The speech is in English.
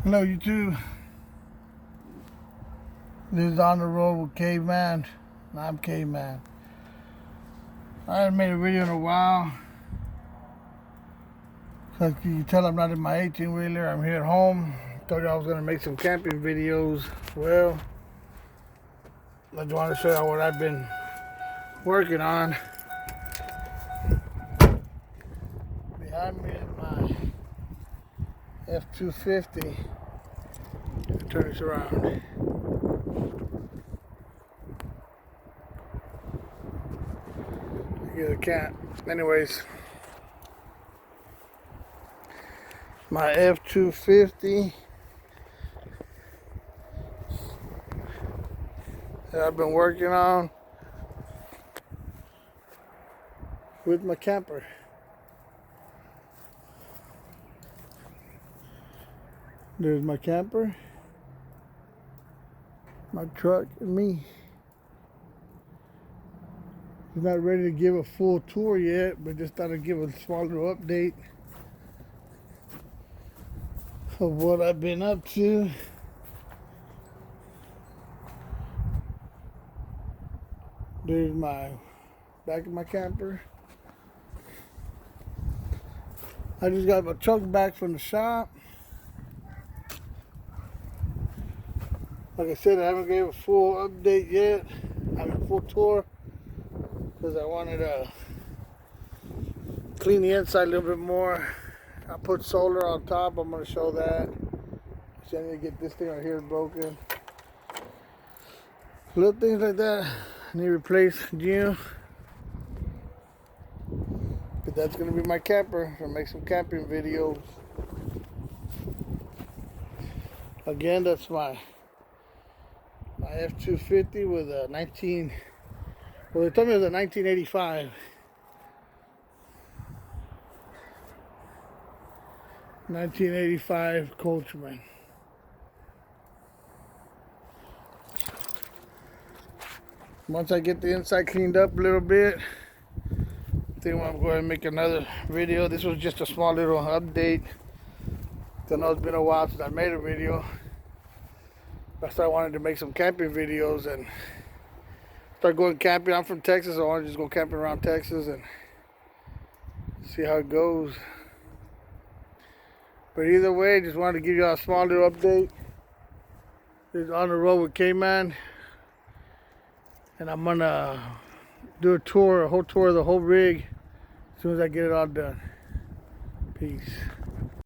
Hello YouTube, this is On the Road with Caveman, and I'm Caveman. I haven't made a video in a while, so you can tell I'm not in my 18-wheeler, I'm here at home. Told you I was going to make some camping videos. Well, I just want to show you what I've been working on. Behind me is my F-250. Turn this around. I can't. Anyways, my F-250 that I've been working on with my camper. There's my camper, my truck, and me. He's not ready to give a full tour yet, but just thought I'd give a small little update of what I've been up to. There's my back of my camper. I just got my truck back from the shop. Like I said, I haven't gave a full update yet. I mean, a full tour, because I wanted to clean the inside a little bit more. I put solar on top. I'm going to show that. So I need to get this thing right here broken. Little things like that. I need to replace Geo. But that's going to be my camper. I'll make some camping videos. Again, that's my F-250 with a 19. Well, they told me it was a 1985. 1985 Coachman. Once I get the inside cleaned up a little bit, I think I'm going to make another video. This was just a small little update. I know it's been a while since I made a video. That's why I wanted to make some camping videos and start going camping. I'm from Texas, so I want to just go camping around Texas and see how it goes. But either way, just wanted to give you a small little update. This is On the Road with Caveman, and I'm gonna do a whole tour of the whole rig as soon as I get it all done. Peace.